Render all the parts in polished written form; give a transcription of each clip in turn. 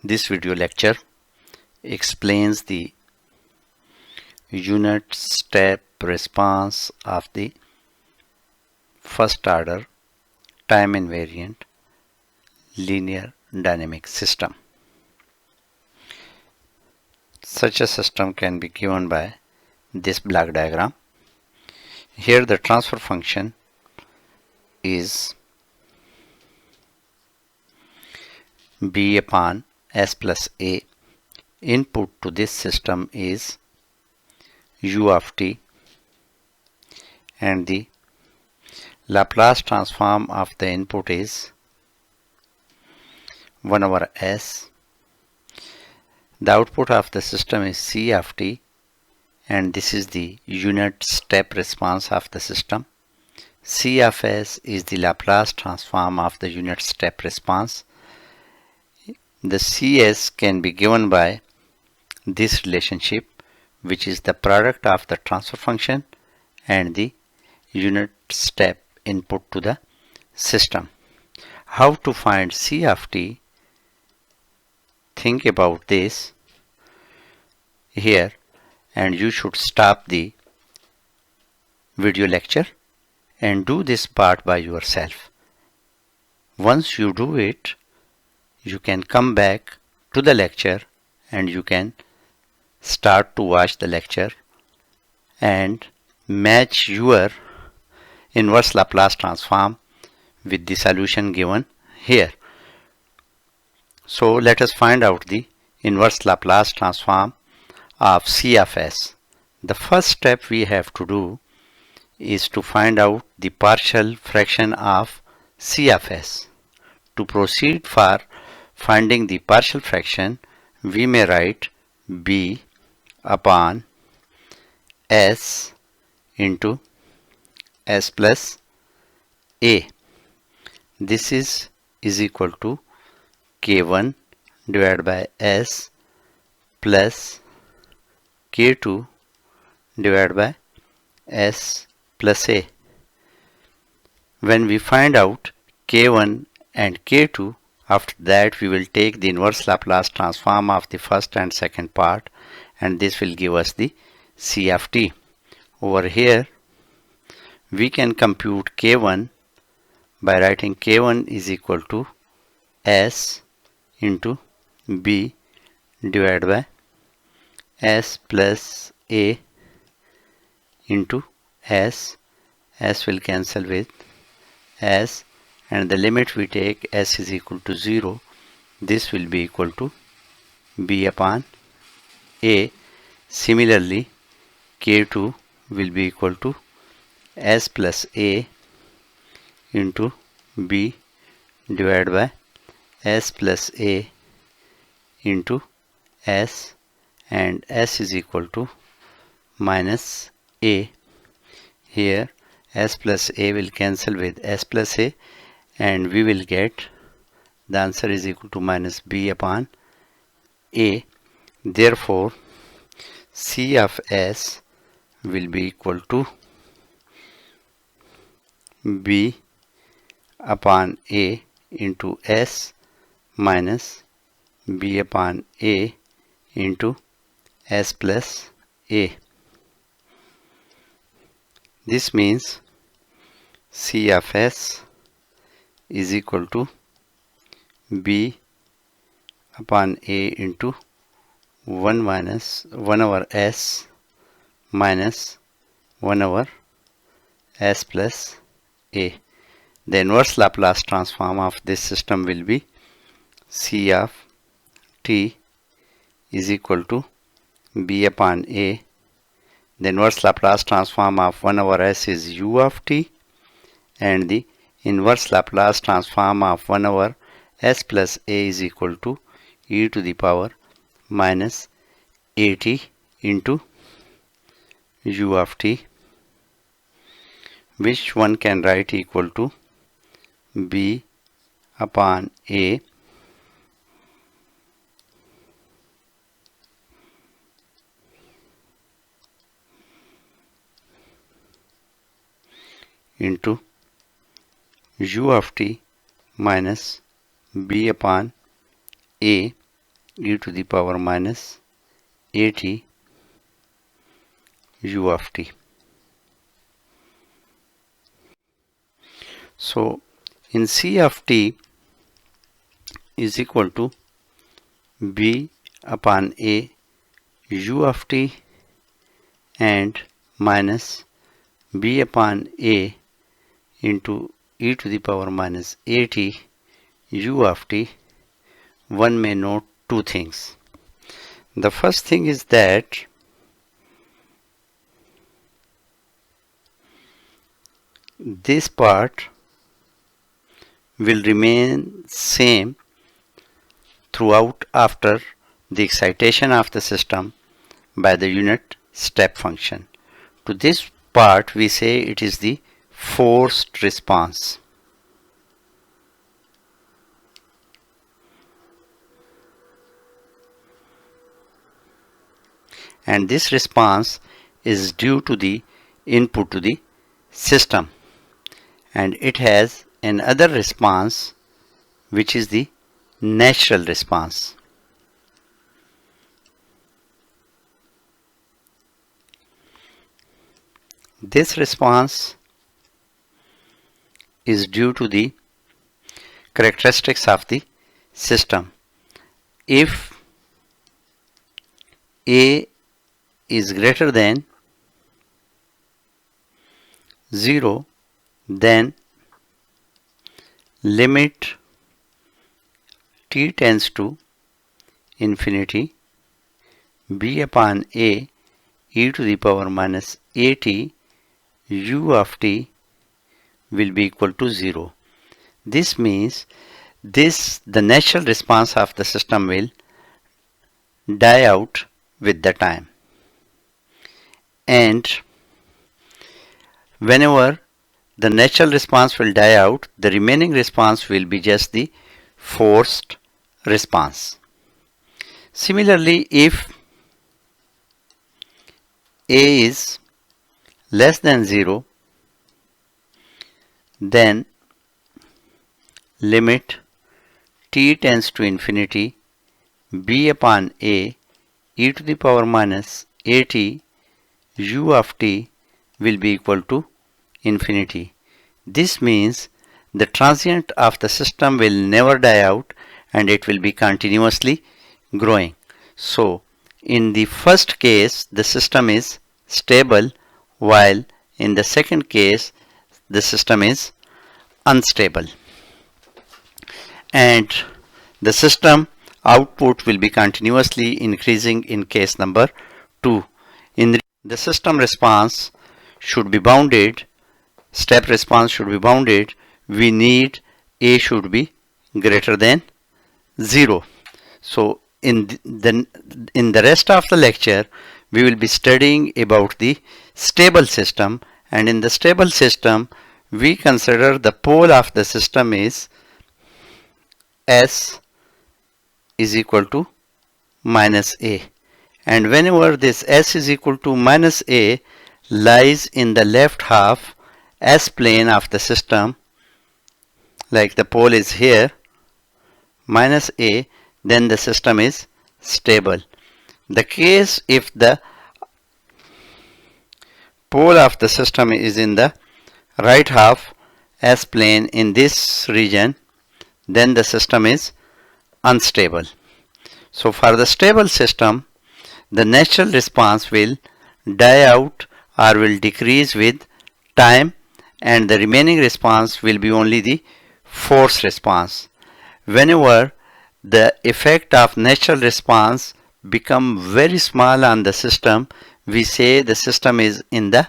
This video lecture explains the unit step response of the first order time invariant linear dynamic system. Such a system can be given by this block diagram. Here the transfer function is b upon s plus a. Input to this system is u of t, and the Laplace transform of the input is 1 over s. The output of the system is c of t, and this is the unit step response of the system. C of s is the Laplace transform of the unit step response. The Cs can be given by this relationship, which is the product of the transfer function and the unit step input to the system. How to find C of t? Think about this here, and you should stop the video lecture and do this part by yourself. Once you do it, you can come back to the lecture and you can start to watch the lecture and match your inverse Laplace transform with the solution given here. So let us find out the inverse Laplace transform of C of s. The first step we have to do is to find out the partial fraction of C of s. To proceed for finding the partial fraction, we may write b upon s into s plus a. This is equal to k1 divided by s plus k2 divided by s plus a. When we find out k1 and k2, after that we will take the inverse Laplace transform of the first and second part, and this will give us the C of t. Over here we can compute k1 by writing k1 is equal to s into b divided by s plus a into s. S will cancel with s, and the limit we take s is equal to 0. This will be equal to b upon a. Similarly, k2 will be equal to s plus a into b divided by s plus a into s, and s is equal to minus a. Here s plus a will cancel with s plus a, and we will get the answer is equal to minus b upon a. Therefore, C of s will be equal to b upon a into s minus b upon a into s plus a. This means C of s is equal to b upon a into 1 minus 1 over s minus 1 over s plus a. The inverse Laplace transform of this system will be C of t is equal to b upon a. The inverse Laplace transform of 1 over s is u of t, and the inverse Laplace transform of 1 over s plus a is equal to e to the power minus at into u of t, which one can write equal to b upon a into u of t minus b upon a e to the power minus at u of t. So in c of t is equal to b upon a u of t and minus b upon a into e to the power minus at u of t, one may note two things. The first thing is that this part will remain same throughout after the excitation of the system by the unit step function. To this part we say it is the forced response. And this response is due to the input to the system, and it has another response which is the natural response. This response is due to the characteristics of the system. If A is greater than 0, then limit t tends to infinity b upon a e to the power minus at u of t will be equal to 0. This means the natural response of the system will die out with the time, and whenever the natural response will die out, the remaining response will be just the forced response. Similarly, if a is less than 0, then limit t tends to infinity b upon a e to the power minus at u of t will be equal to infinity. This means the transient of the system will never die out and it will be continuously growing. So in the first case the system is stable, while in the second case the system is unstable, and the system output will be continuously increasing in case number 2. In the system response should be bounded, step response should be bounded, we need a should be greater than 0. So in the rest of the lecture we will be studying about the stable system, and in the stable system we consider the pole of the system is S is equal to minus A, and whenever this S is equal to minus A lies in the left half S plane of the system, like the pole is here minus A, then the system is stable. The case if the pole of the system is in the right half S plane in this region, then the system is unstable. So for the stable system, the natural response will die out or will decrease with time, and the remaining response will be only the force response. Whenever the effect of natural response become very small on the system, we say the system is in the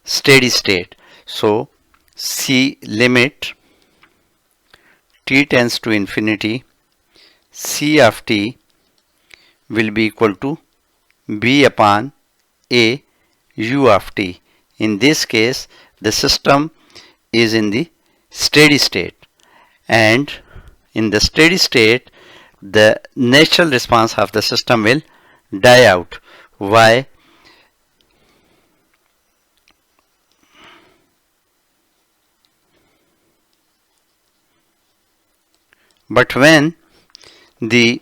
steady state. So C limit t tends to infinity C of t will be equal to b upon a u of t. In this case the system is in the steady state, and in the steady state the natural response of the system will die out. Why? But when the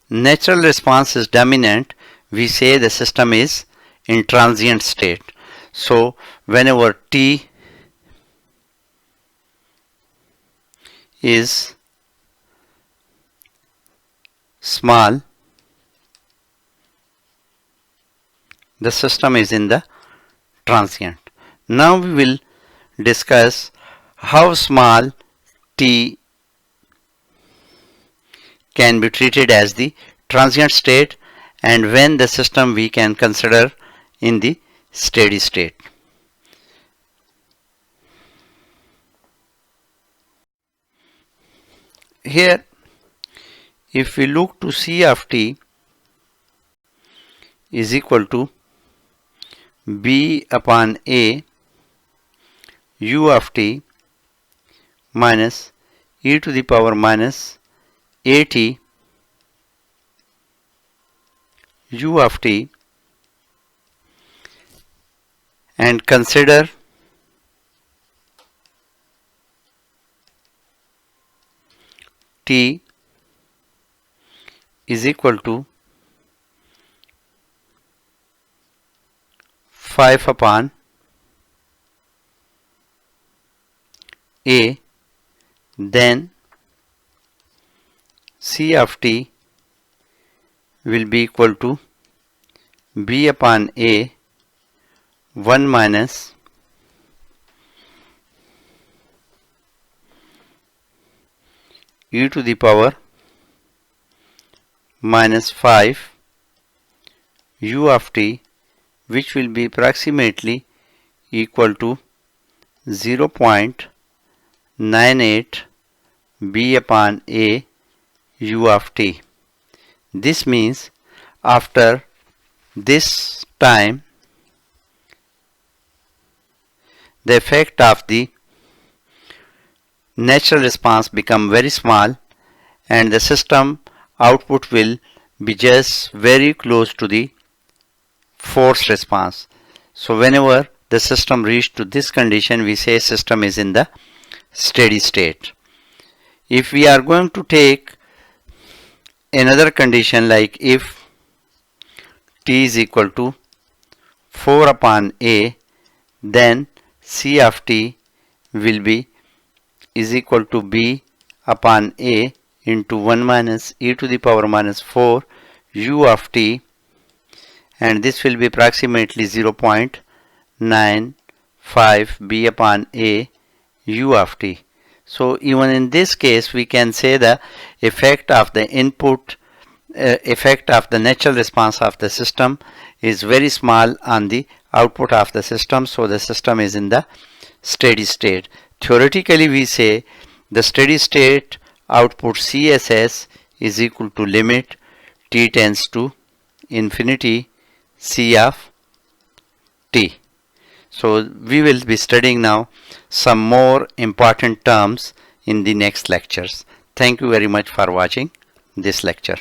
natural response is dominant, we say the system is in transient state. So whenever t is small, the system is in the transient. Now we will discuss how small t can be treated as the transient state and when the system we can consider in the steady state. Here, if we look to C of t is equal to b upon a u of t minus e to the power minus at u of t, and consider t is equal to 5 upon a, then C of t will be equal to b upon a 1 minus e to the power minus 5 u of t, which will be approximately equal to 0.98 b upon a u of t. This means after this time the effect of the natural response become very small and the system output will be just very close to the forced response. So whenever the system reach to this condition, we say system is in the steady state. If we are going to take another condition, like if t is equal to 4 upon a, then C of t will be is equal to b upon a into 1 minus e to the power minus 4 u of t, and this will be approximately 0.95 b upon a u of t. So even in this case we can say the effect of the input effect of the natural response of the system is very small on the output of the system, so the system is in the steady state. Theoretically we say the steady state output CSS is equal to limit t tends to infinity C of t. So we will be studying now some more important terms in the next lectures. Thank you very much for watching this lecture.